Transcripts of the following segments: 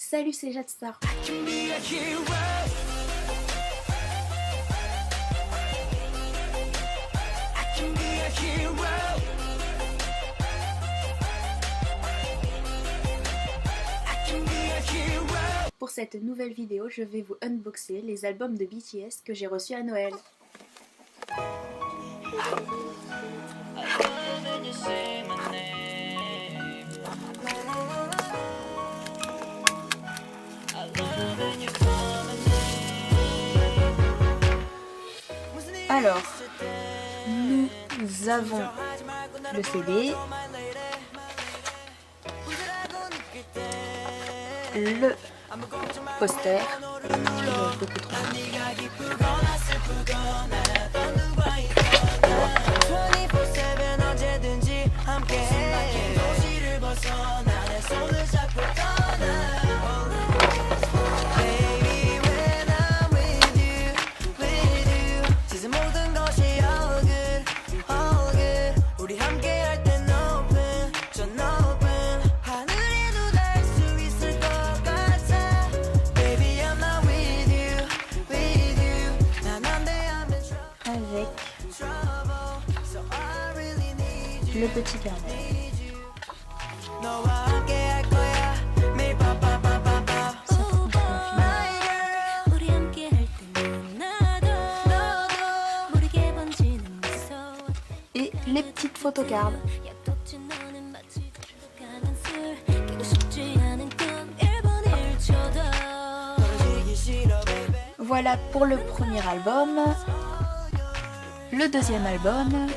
Salut, c'est Jatstar. Pour cette nouvelle vidéo, je vais vous unboxer les albums de BTS que j'ai reçus à Noël. Alors, nous avons le CD, le poster, beaucoup trop. Le petit carnet. Et les petites photocards. Voilà pour le premier album. Le deuxième album.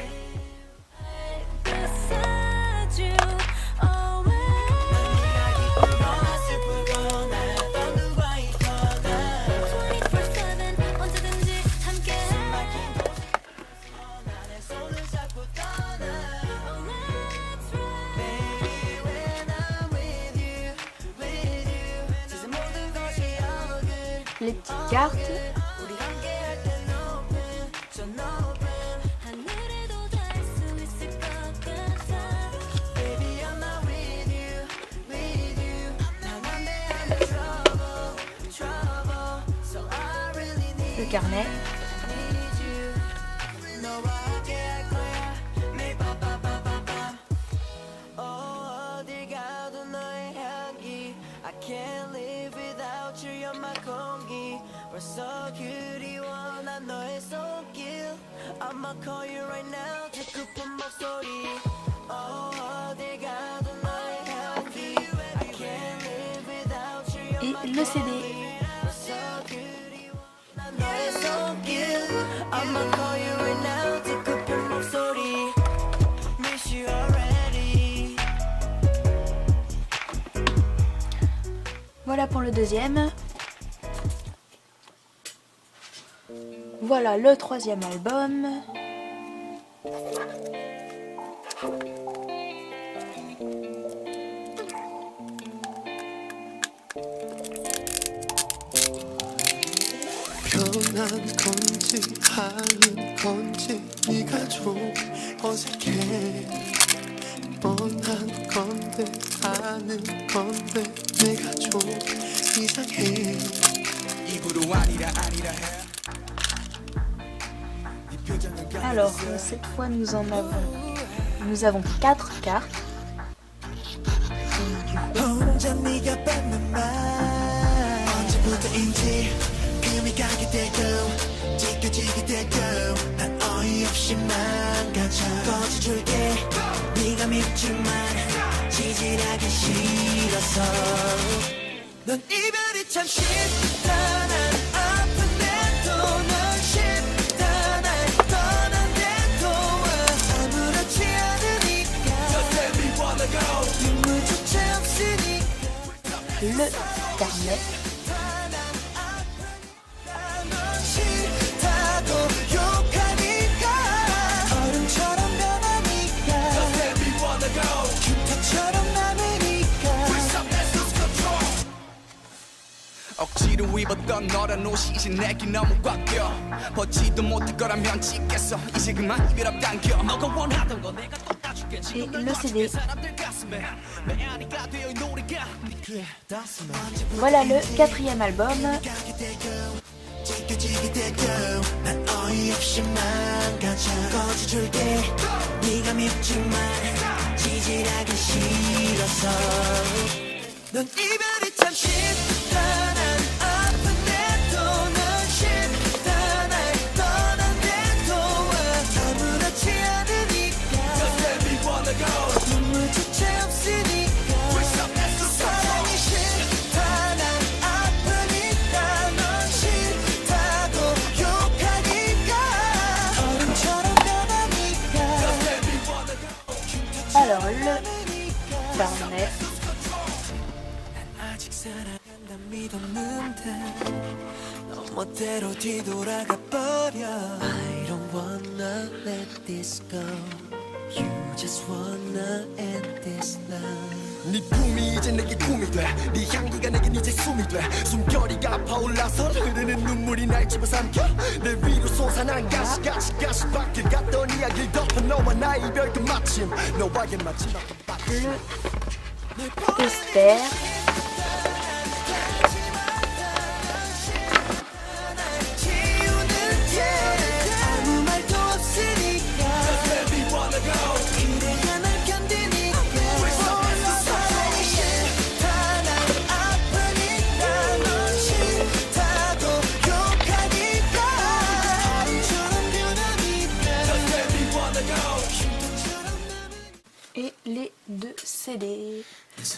Les petites cartes. Le carnet. Et le CD. Voilà pour le deuxième. Voilà le troisième album. 변한 건지 아닌 건지 네가 좀 어색해 뻔한 건데 아는 건데 내가 좀 이상해 입으로 아니라 해. Alors, cette fois nous avons 4 cartes. 혼자 네가 뱉는 말 언제부터인지 금이 가게 되고 지켜지게 되고 난 어이없이 망가져 꺼져줄게 네가 밉지만 지질하기 싫어서 넌 이별이 참 쉽다 난 아픈데도 넌 쉽다 날 떠난데도 아무렇지 않으니까 눈물조차 없으니까 Le carnet. 억지로 입었던 너란 옷이 이제 내게 너무 꽉 껴 벗지도 못할 거라면 찍겠어 이제 그만 이별 앞당겨 너가 원하던 거 내가 또 따줄게 et le CD. Voilà le quatrième album. 넌 이별이 참 쉽다 난 아픈데도 넌 쉽다 날 떠난데도 아무렇지 않으니까 눈물조차 없으니까 사랑이 싫다 난 아프니까 넌 싫다고 욕하니까 얼음처럼 변하니까 Alors le carnet. 아직 살아간다 믿었는데 너 멋대로 뒤돌아가 버려 I don't wanna let this go You just wanna end this love 네 꿈이 이제 내게 꿈이 돼. 네 향기가 내겐 이제 숨이 돼. 숨결이가 파올라서 흐르는 눈물이 날 집어삼켜 내 위로 솟아난 가시 밖을 갔던 이야기를 덮어 너와 나의 이별 그 마침 너와의 마지막 Le Esther. 지우는 게 아무 말도 없으니까 그래야 날 견디니까 사랑이 싫다 난 아프니까 넌 싫다고 욕하니까 얼음처럼 변하니까 Et les deux CD.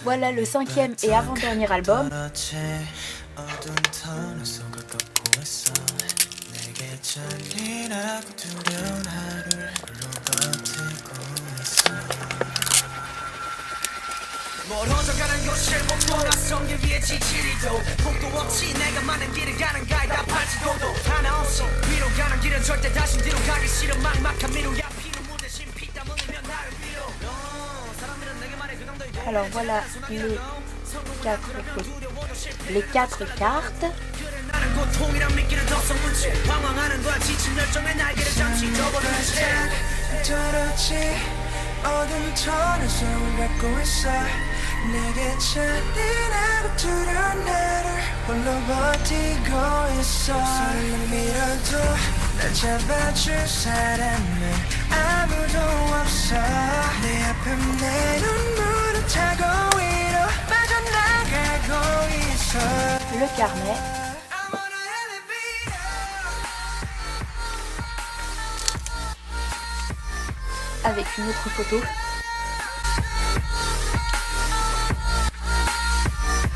Voilà le cinquième et avant-dernier album. 그렇지 어두운 터널 속을 걷고 있어 내게 잔인하고 두려운 하루를 홀로 버티고 있어 멀어져가는 곳을 못 돌아선 길 위에 지치리도 폭도 없이 내가 많은 길을 가는 가이다 발치고도 하나 없이 위로 가는 길은 절대 다시 뒤로 가기 싫어 막막한 미루야 피는 무대신 피땀 흘리면 나를 위로 사람들은 내게 말해 그 정도의 Alors voilà les quatre cartes. 나는 고통이란 미끼를 더 문제 방황하는 거야 지친 열정의 날개를 잠시 접어두는 채 더럽지 어둠 터널 속을 걷고 있어 내게 잔인하고 두려운 나를 홀로 버티고 있어 설렘이라도 날 잡아줄 사람은 아무도 없어 내 앞에 내 눈물을 타고 위로 빠져나가고 있어 Le carnet. I wanna elevate Avec une autre photo.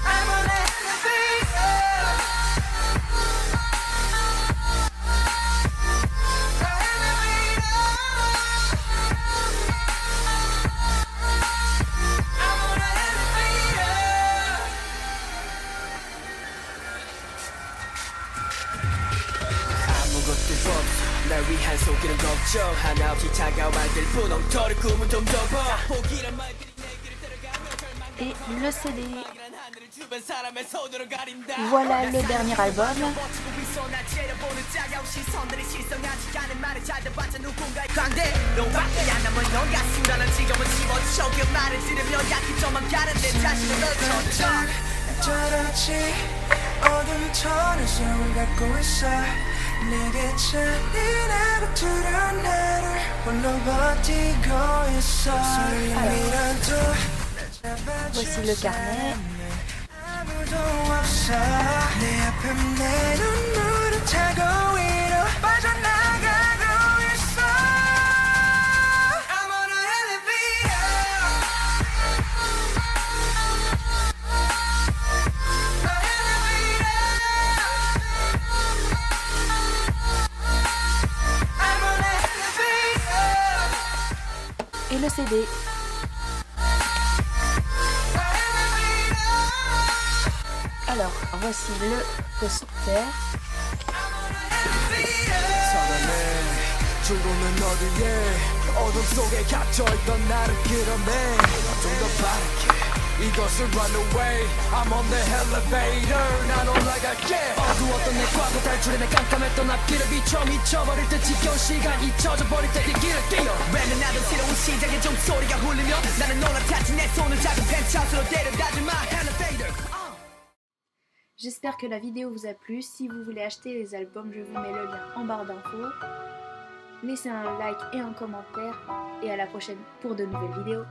I wanna elevate 아무것도 없어 날 위한 속이는 걱정 하나 없이 차가워할 들 뿐 엉터리 꿈은 좀 접어 포기란 말들이 내 길을 따라가며 Et le CD. 절망이란 하늘을 주변 사람의 손으로 가린다 Voilà le dernier album. 버티고 있어 날 째려보는 짜가운 시선들이 실성하지 않은 말을 잘 들어봤자 누군가의 광대 너밖에 안 남은 너가 수라는 지금은 집어쳐 그 말을 들으며 약해져만 가는 내 자신을 넓혀져 더럽지 어둠 터널 속을 걷고 있어 내게 잔인하고 두려운 나를 홀로 버티고 있어 설렘이라도 Voici le carnet. 아무도 없어 내 앞에 내 눈물을 타고 위로 빠져나가고 있어 I'm on an elevator I'm on an elevator Et le CD. Alors, voici le poster. 주로는 어디에 어둠 속에 갇혀있던 나를 끌어내 좀 더 빠르게 이것을 run away I'm on the elevator 난 올라갈게 어두웠던 내 과거 탈출해 내 깜깜했던 앞길을 비춰 미쳐버릴 듯 지겨운 시간 잊혀져 버릴 때 이 길을 뛰어 왜는 나도 새로운 시작의 종소리가 울리며 나는 올라탔지 내 손을 작은 펜트하우스로 데려가지 my elevator. J'espère que la vidéo vous a plu. Si vous voulez acheter les albums, je vous mets le lien en barre d'infos. Laissez un like et un commentaire. Et à la prochaine pour de nouvelles vidéos.